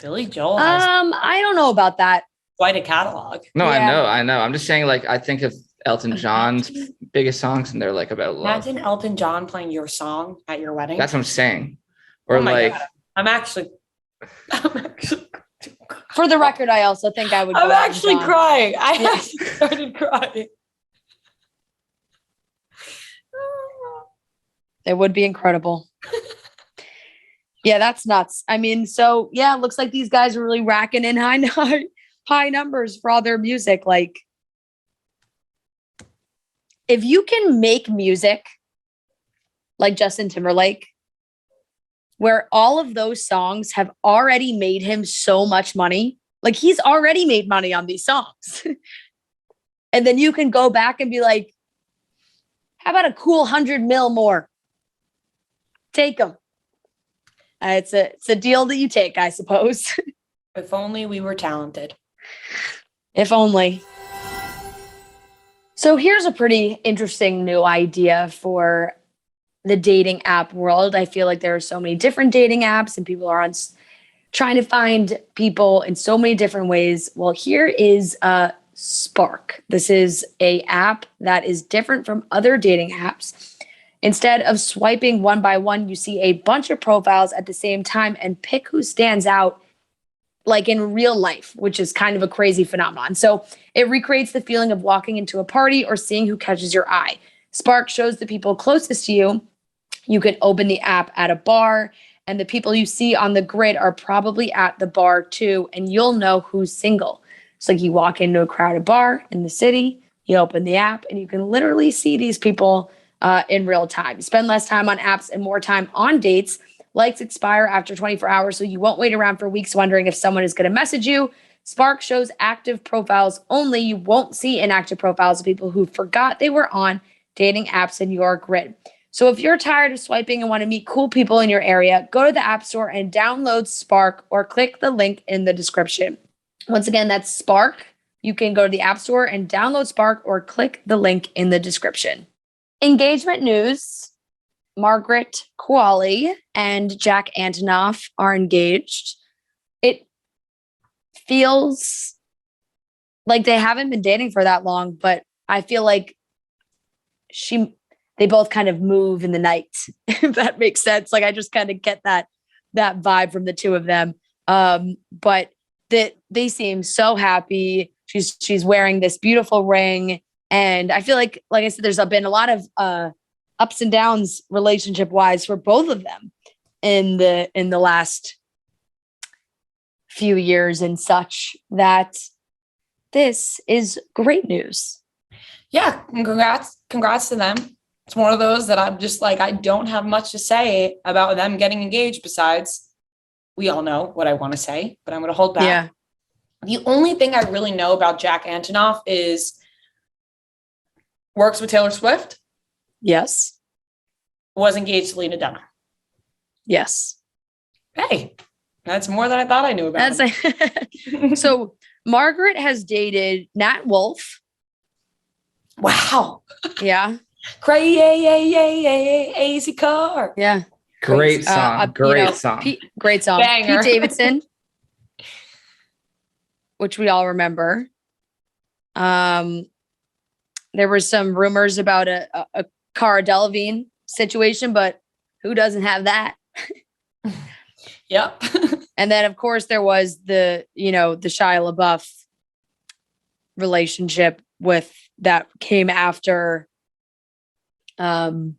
Billy Joel I don't know about that. Quite a catalog. No, yeah. I know. I'm just saying, like, I think of Elton John's biggest songs and they're like about love. Imagine Elton John playing your song at your wedding. That's what I'm saying. Or God. I'm actually for the record, I also think I would. I'm actually crying. I actually started crying. It would be incredible. Yeah, that's nuts. I mean, so yeah, it looks like these guys are really racking in high numbers for all their music. Like, if you can make music like Justin Timberlake, where all of those songs have already made him so much money, like he's already made money on these songs. And then you can go back and be like, how about a cool 100 mil more? Take them. It's a deal that you take, I suppose. If only we were talented. If only. So here's a pretty interesting new idea for the dating app world. I feel like there are so many different dating apps and people are trying to find people in so many different ways. Well, here is Spark. This is a app that is different from other dating apps. Instead of swiping one by one, you see a bunch of profiles at the same time and pick who stands out like in real life, which is kind of a crazy phenomenon. So it recreates the feeling of walking into a party or seeing who catches your eye. Spark shows the people closest to you. You can open the app at a bar, and the people you see on the grid are probably at the bar too, and you'll know who's single. So like you walk into a crowded bar in the city, you open the app, and you can literally see these people in real time. Spend less time on apps and more time on dates. Likes expire after 24 hours, so you won't wait around for weeks wondering if someone is going to message you. Spark shows active profiles only. You won't see inactive profiles of people who forgot they were on dating apps in your grid. So if you're tired of swiping and want to meet cool people in your area, go to the App Store and download Spark or click the link in the description. Once again, that's Spark. You can go to the App Store and download Spark or click the link in the description. Engagement news. Margaret, Qualley, and Jack Antonoff are engaged. It feels like they haven't been dating for that long, but I feel like they both kind of move in the night, if that makes sense. Like I just kind of get that vibe from the two of them. But they seem so happy. She's wearing this beautiful ring. And I feel like I said, there's been a lot of ups and downs relationship wise for both of them in the last few years and such, that this is great news. Yeah. Congrats to them. It's one of those that I'm just like, I don't have much to say about them getting engaged besides we all know what I want to say, but I'm going to hold back. Yeah. The only thing I really know about Jack Antonoff is works with Taylor Swift. Yes. Was engaged to Lena Dunham. Yes. Hey, that's more than I thought I knew about. So Margaret has dated Nat Wolff. Wow. Yeah. Crazy car. Yeah. Great song. Great song. Great song. Banger. Pete Davidson, which we all remember. There were some rumors about a Cara Delevingne situation, but who doesn't have that? Yep. And then, of course, there was the Shia LaBeouf relationship that came after. It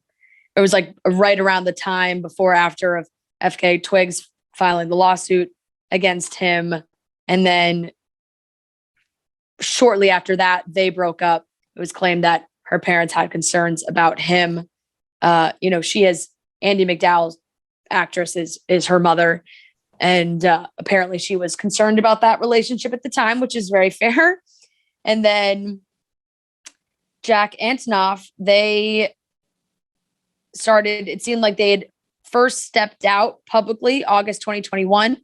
was like right around the time before, after of FK Twigs filing the lawsuit against him. And then shortly after that, they broke up. It was claimed that her parents had concerns about him. She is Andie MacDowell's actress is her mother. And apparently she was concerned about that relationship at the time, which is very fair. And then Jack Antonoff, it seemed like they had first stepped out publicly August 2021.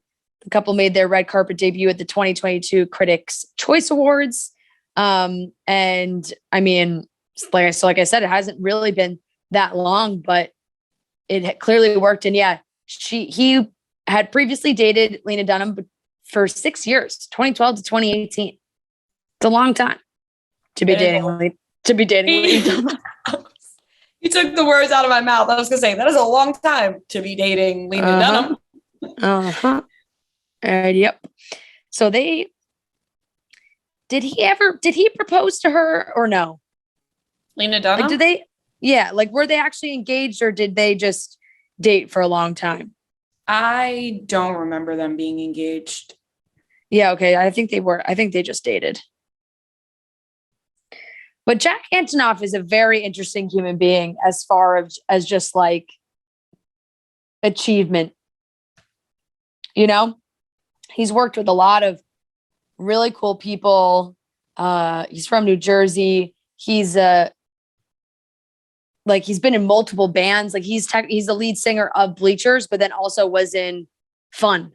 The couple made their red carpet debut at the 2022 Critics' Choice Awards. And I mean, like I said, it hasn't really been that long, but it had clearly worked. And yeah, he had previously dated Lena Dunham for 6 years, 2012 to 2018. It's a long time to be dating Lena Dunham. You took the words out of my mouth. I was going to say, that is a long time to be dating Lena Dunham. Yep. So did he propose to her or no? Lena Dunham? Were they actually engaged, or did they just date for a long time? I don't remember them being engaged. Yeah. Okay. I think they were. I think they just dated. But Jack Antonoff is a very interesting human being as far as just like achievement. He's worked with a lot of really cool people. He's from New Jersey. He's been in multiple bands. Like he's the lead singer of Bleachers, but then also was in Fun.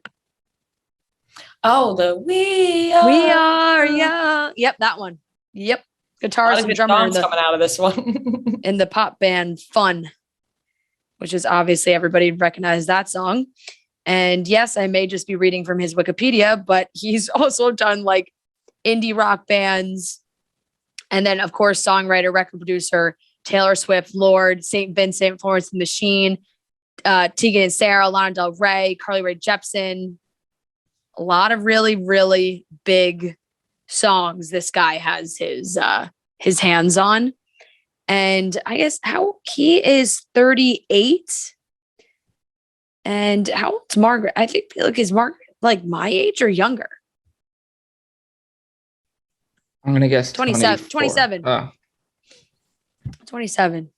Oh, We Are Young. Yep, that one. Yep. Guitarist and drummer coming out of this one. in the pop band Fun, which is obviously everybody recognizes that song. And yes, I may just be reading from his Wikipedia, but he's also done like indie rock bands. And then, of course, songwriter, record producer, Taylor Swift, Lorde, St. Vincent, Florence and the Machine, Tegan and Sarah, Lana Del Rey, Carly Rae Jepsen. A lot of really, really big songs this guy has his hands on. And I guess he is 38. And how old's Margaret? I think, is Margaret like my age or younger? I'm going to guess 27. 27. Oh. 27.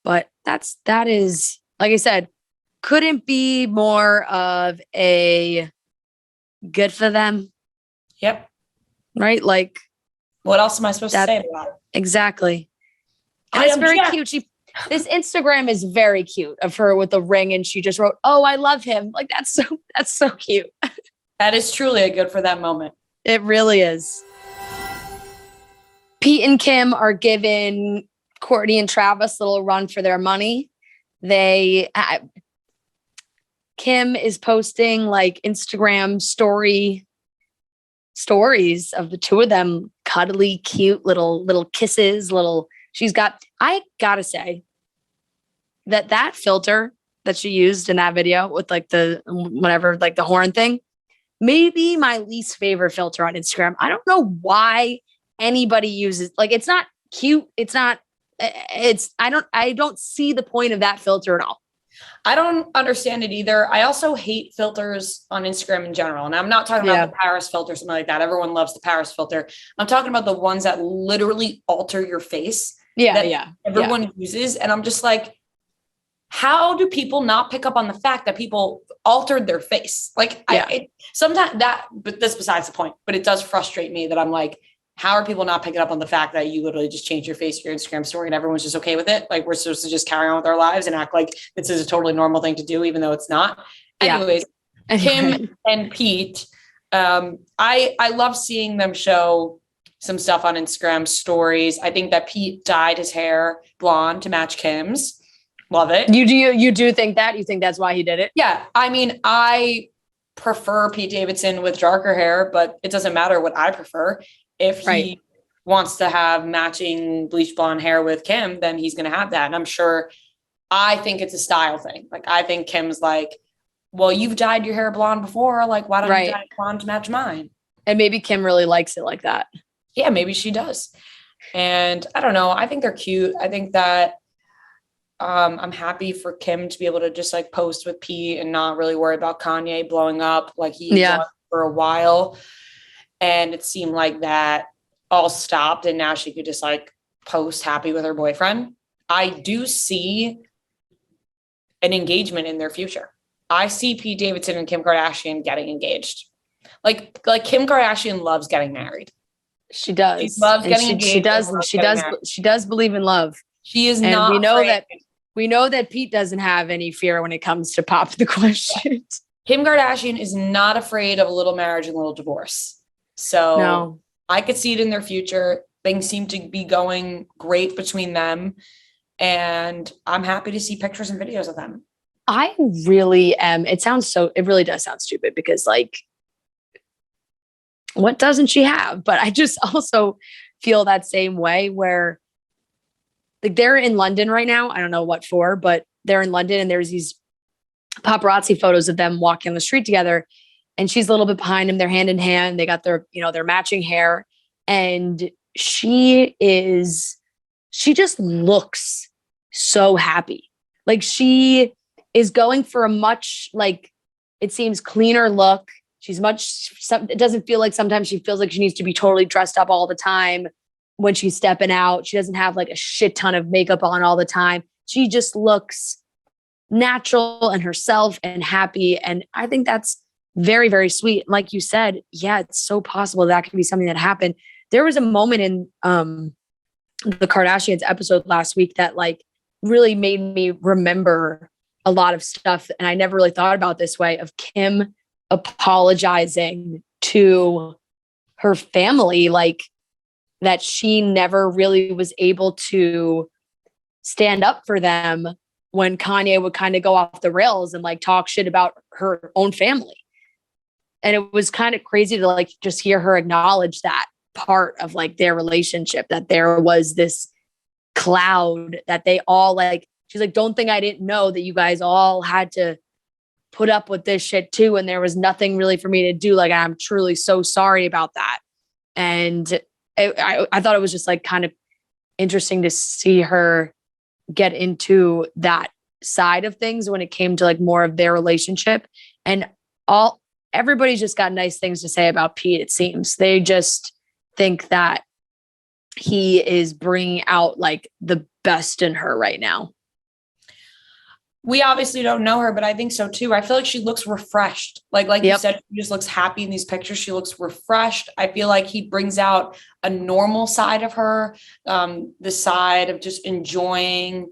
But that is, like I said, couldn't be more of a good for them. Yep. Right? Like, what else am I supposed to say about it? Exactly. That's very cute. This Instagram is very cute of her with the ring, and she just wrote, "Oh, I love him." Like that's so cute. That is truly a good for that moment. It really is. Pete and Kim are giving Courtney and Travis a little run for their money. Kim is posting like Instagram stories of the two of them, cuddly, cute little kisses, I gotta say that filter that she used in that video with like the horn thing, maybe my least favorite filter on Instagram. I don't know why anybody uses, like, it's not cute. I don't see the point of that filter at all. I don't understand it either. I also hate filters on Instagram in general. And I'm not talking about the Paris filter, something like that. Everyone loves the Paris filter. I'm talking about the ones that literally alter your face. Everyone uses. And I'm just like, how do people not pick up on the fact that people altered their face? Like, sometimes but that's besides the point, but it does frustrate me that I'm like, how are people not picking up on the fact that you literally just changed your face for your Instagram story and everyone's just okay with it? Like, we're supposed to just carry on with our lives and act like this is a totally normal thing to do, even though it's not. Anyways, Kim and Pete, I love seeing them show some stuff on Instagram stories. I think that Pete dyed his hair blonde to match Kim's. Love it. You do think that? You think that's why he did it? Yeah. I mean, I prefer Pete Davidson with darker hair, but it doesn't matter what I prefer. If he wants to have matching bleach blonde hair with Kim, then he's going to have that. And I'm sure, I think it's a style thing. Like, I think Kim's like, well, you've dyed your hair blonde before. Like, why don't you dye it blonde to match mine? And maybe Kim really likes it like that. Yeah, maybe she does. And I don't know. I think they're cute. I think that I'm happy for Kim to be able to just like post with Pete and not really worry about Kanye blowing up like he was for a while. And it seemed like that all stopped and now she could just like post happy with her boyfriend. I do see an engagement in their future. I see Pete Davidson and Kim Kardashian getting engaged. Like Kim Kardashian loves getting married. She does. She loves getting engaged. She does believe in love. She is not. We know that Pete doesn't have any fear when it comes to pop the question. Kim Kardashian is not afraid of a little marriage and a little divorce. So I could see it in their future. Things seem to be going great between them. And I'm happy to see pictures and videos of them. I really am. It really does sound stupid because like, what doesn't she have? But I just also feel that same way where like they're in London right now. I don't know what for, but they're in London and there's these paparazzi photos of them walking on the street together. And she's a little bit behind him. They're hand in hand. They got their matching hair. And she just looks so happy. Like she is going for a much, like, it seems cleaner look. It doesn't feel like sometimes she feels like she needs to be totally dressed up all the time when she's stepping out. She doesn't have like a shit ton of makeup on all the time. She just looks natural and herself and happy. And I think that's very, very sweet. Like you said, yeah, it's so possible that could be something that happened. There was a moment in the Kardashians episode last week that like really made me remember a lot of stuff. And I never really thought about this way of Kim apologizing to her family, like that she never really was able to stand up for them when Kanye would kind of go off the rails and like talk shit about her own family. And it was kind of crazy to like just hear her acknowledge that part of like their relationship, that there was this cloud that they all like, she's like, don't think I didn't know that you guys all had to put up with this shit too. And there was nothing really for me to do. Like, I'm truly so sorry about that. And I thought it was just like kind of interesting to see her get into that side of things when it came to like more of their relationship. And everybody's just got nice things to say about Pete. It seems they just think that he is bringing out like the best in her right now. We obviously don't know her, but I think so too. I feel like she looks refreshed. Like you said, she just looks happy in these pictures. She looks refreshed. I feel like he brings out a normal side of her, the side of just enjoying,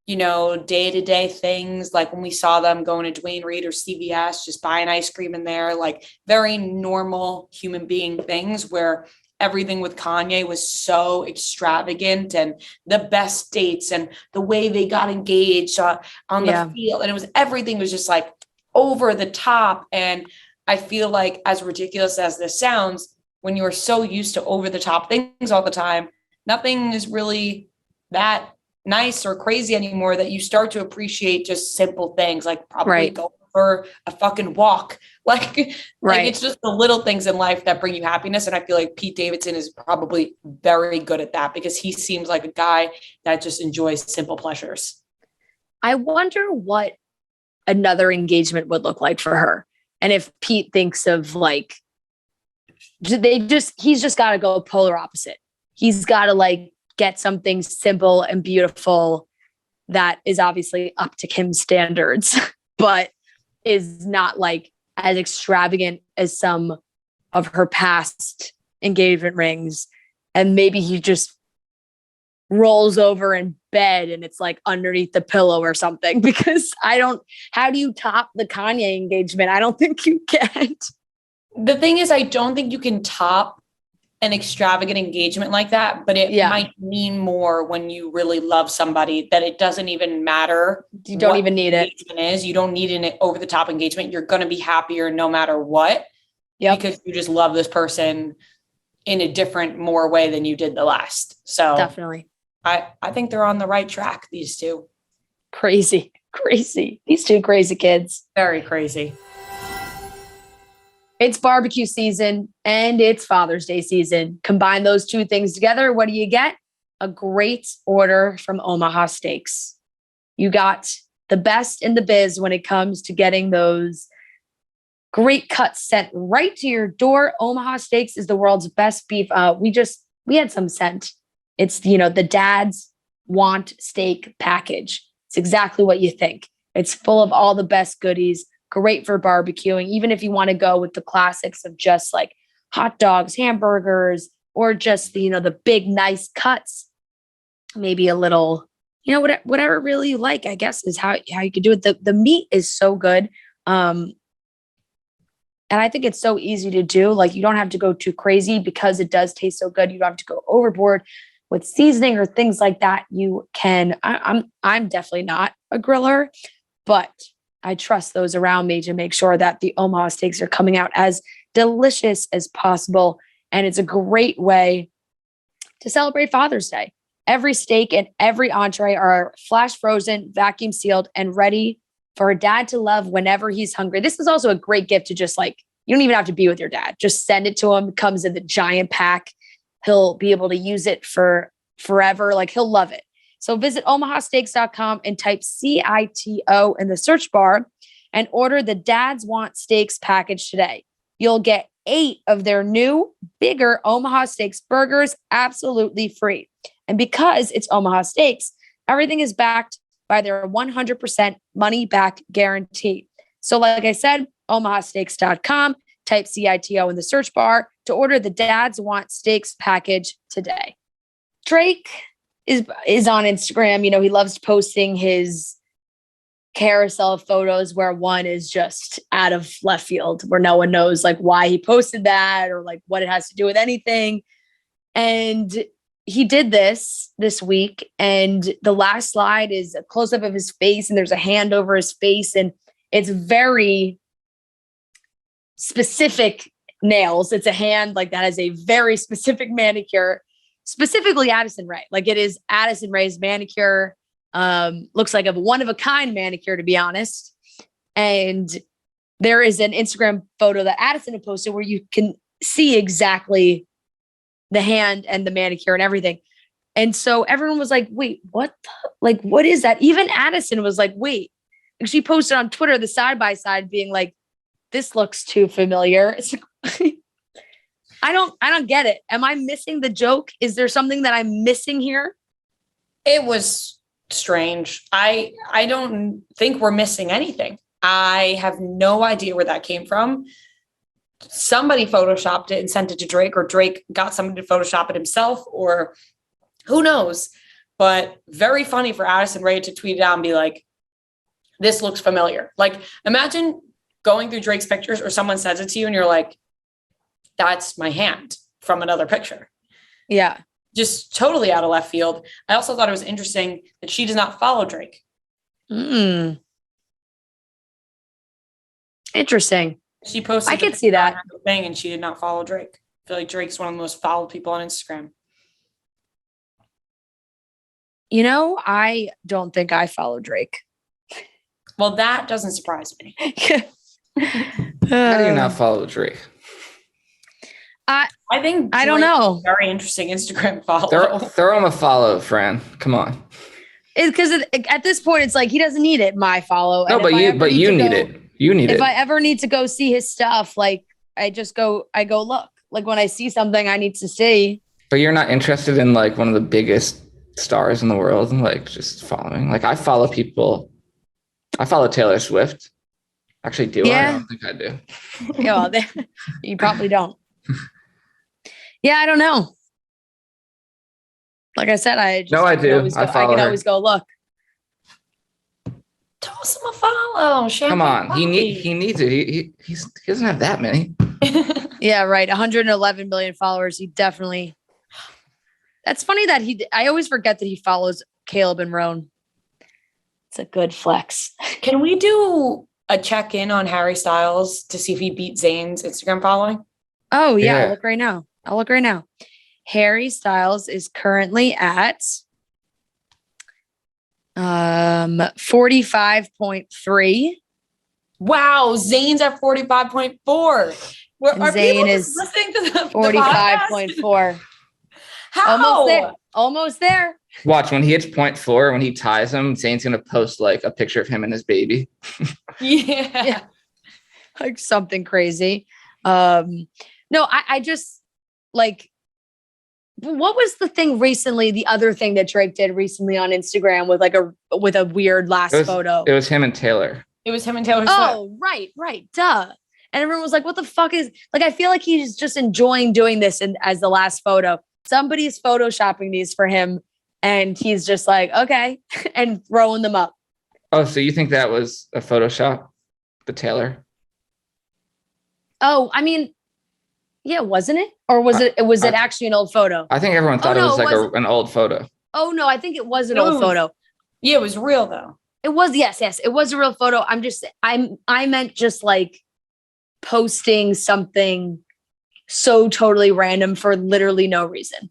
day-to-day things. Like when we saw them going to Dwayne Reed or CVS, just buying ice cream in there, like very normal human being things, where everything with Kanye was so extravagant, and the best dates and the way they got engaged on the field. And everything was just like over the top. And I feel like, as ridiculous as this sounds, when you're so used to over the top things all the time, nothing is really that nice or crazy anymore, that you start to appreciate just simple things, like probably go for a fucking walk. Like it's just the little things in life that bring you happiness. And I feel like Pete Davidson is probably very good at that, because he seems like a guy that just enjoys simple pleasures. I wonder what another engagement would look like for her. And if Pete thinks of like, he's just got to go polar opposite. He's got to like get something simple and beautiful that is obviously up to Kim's standards, but is not like as extravagant as some of her past engagement rings. And maybe he just rolls over in bed and it's like underneath the pillow or something, because how do you top the Kanye engagement? I don't think you can. The thing is, I don't think you can top an extravagant engagement like that, but it might mean more when you really love somebody, that it doesn't even matter. You don't even need it. You don't need an over the top engagement. You're going to be happier no matter what, because you just love this person in a different, more way than you did the last. So definitely. I think they're on the right track, these two. Crazy. These two crazy kids. Very crazy. It's barbecue season and it's Father's Day season. Combine those two things together. What do you get? A great order from Omaha Steaks. You got the best in the biz when it comes to getting those great cuts sent right to your door. Omaha Steaks is the world's best beef. We had some sent. It's, the Dads Want Steak package. It's exactly what you think. It's full of all the best goodies. Great for barbecuing, even if you want to go with the classics of just like hot dogs, hamburgers, or just the big nice cuts. Maybe a little, whatever really you like, I guess, is how you could do it. The meat is so good. And I think it's so easy to do. Like, you don't have to go too crazy because it does taste so good. You don't have to go overboard with seasoning or things like that. You can, I'm definitely not a griller, but I trust those around me to make sure that the Omaha Steaks are coming out as delicious as possible. And it's a great way to celebrate Father's Day. Every steak and every entree are flash frozen, vacuum sealed, and ready for a dad to love whenever he's hungry. This is also a great gift to just like, you don't even have to be with your dad. Just send it to him. It comes in the giant pack. He'll be able to use it for forever. Like, he'll love it. So visit omahasteaks.com and type CITO in the search bar and order the Dads Want Steaks package today. You'll get 8 of their new, bigger Omaha Steaks burgers absolutely free. And because it's Omaha Steaks, everything is backed by their 100% money back guarantee. So like I said, omahasteaks.com, type CITO in the search bar to order the Dads Want Steaks package today. Drake is on Instagram. He loves posting his carousel of photos where one is just out of left field, where no one knows like why he posted that or like what it has to do with anything. And he did this week, and the last slide is a close-up of his face, and there's a hand over his face, and it's very specific nails. It's a hand like that has a very specific manicure. Specifically Addison Rae. Like, it is Addison Rae's manicure. Looks like a one-of-a-kind manicure, to be honest. And there is an Instagram photo that Addison had posted where you can see exactly the hand and the manicure and everything. And so everyone was like, wait, what is that? Even Addison was like, wait. And she posted on Twitter the side-by-side being like, this looks too familiar. It's like, I don't get it. Am I missing the joke? Is there something that I'm missing here? It was strange. I don't think we're missing anything. I have no idea where that came from. Somebody photoshopped it and sent it to Drake, or Drake got somebody to Photoshop it himself, or who knows. But very funny for Addison Rae to tweet it out and be like, this looks familiar. Like, imagine going through Drake's pictures, or someone says it to you and you're like, that's my hand from another picture. Yeah. Just totally out of left field. I also thought it was interesting that she does not follow Drake. Interesting. She posted. I could see that thing, and she did not follow Drake. I feel like Drake's one of the most followed people on Instagram. I don't think I follow Drake. Well, that doesn't surprise me. How do you not follow Drake? I think I don't know. Very interesting Instagram follow. Throw him a follow, Fran. Come on. It's because at this point, it's like he doesn't need it. My follow. No, but you need it. You need it. If I ever need to go see his stuff, like I go look. Like, when I see something I need to see. But you're not interested in like one of the biggest stars in the world and like just following. Like I follow Taylor Swift. Actually, do I? I don't think I do. Yeah, well, you probably don't. Yeah, I don't know. Like I said, I do. I can always go look. Toss him a follow. Come on, he needs it. He doesn't have that many. Yeah, right. 111 million followers. He definitely. That's funny that I always forget that he follows Caleb and Roan. It's a good flex. Can we do a check-in on Harry Styles to see if he beat Zayn's Instagram following? Oh yeah. I'll look right now. Harry Styles is currently at 45.3. Wow, Zayn's at 45.4. Zayn is listening to the 45.4. How? Almost there. Watch when he hits 0.4, when he ties him, Zayn's gonna post like a picture of him and his baby. Yeah. Like something crazy. No, I just like, what was the thing recently? The other thing that Drake did recently on Instagram with with a weird last photo. It was him and Taylor. Oh, right. Duh. And everyone was like, what the fuck is, like, I feel like he's just enjoying doing this as the last photo. Somebody's photoshopping these for him. And he's just like, okay, and throwing them up. Oh, so you think that was a Photoshop, the Taylor? Oh, I mean, yeah, wasn't it? Or was it actually an old photo? I think everyone thought it was like an old photo. Oh, no, I think it was an old photo. Yeah, it was real, though. It was, yes. It was a real photo. I meant just like posting something so totally random for literally no reason.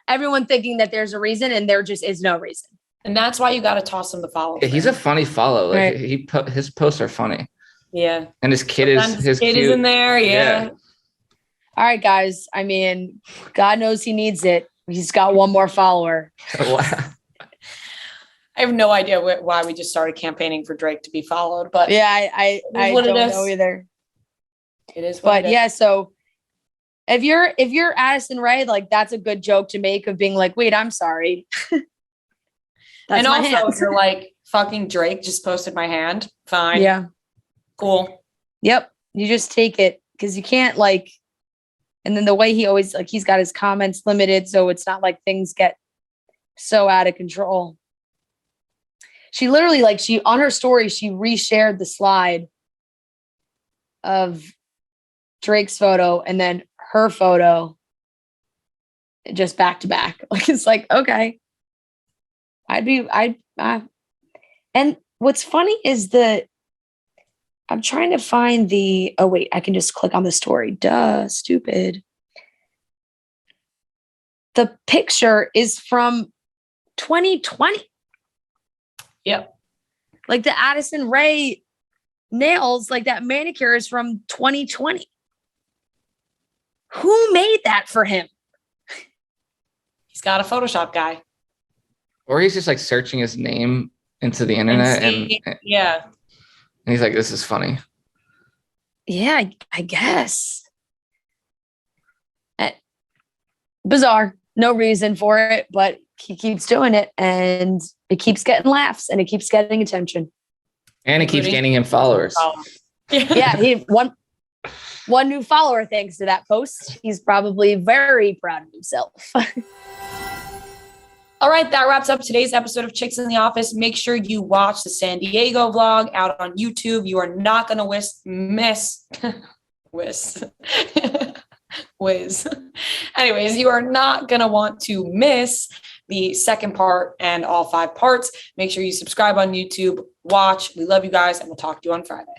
Everyone thinking that there's a reason, and there just is no reason. And that's why you got to toss him the follow. Yeah, he's a funny follow. Like his posts are funny. Yeah. And his kid is in there. Yeah. All right, guys. I mean, God knows he needs it. He's got one more follower. I have no idea why we just started campaigning for Drake to be followed, but yeah, I don't know either. It is what it is. Yeah, so if you're Addison Rae, like that's a good joke to make of being like, wait, I'm sorry. And also if you're like, fucking Drake just posted my hand. Fine. Yeah. Cool. Yep. You just take it because you can't like, and then the way he always like, he's got his comments limited. So it's not like things get so out of control. She literally on her story, she reshared the slide of Drake's photo and then her photo just back to back. Like, it's like, okay, and what's funny is I'm trying to find oh wait, I can just click on the story. Duh, stupid. The picture is from 2020. Yep. Like the Addison Rae nails, like that manicure is from 2020. Who made that for him? He's got a Photoshop guy. Or he's just like searching his name into the internet and yeah. And he's like, this is funny. Yeah, I guess. Bizarre. No reason for it, but he keeps doing it and it keeps getting laughs and it keeps getting attention. And it keeps gaining him followers. Yeah, he one new follower thanks to that post. He's probably very proud of himself. All right, that wraps up today's episode of Chicks in the Office. Make sure you watch the San Diego vlog out on YouTube. You are not going to miss. Anyways, you are not going to want to miss the second part and all 5 parts. Make sure you subscribe on YouTube, watch. We love you guys, and we'll talk to you on Friday.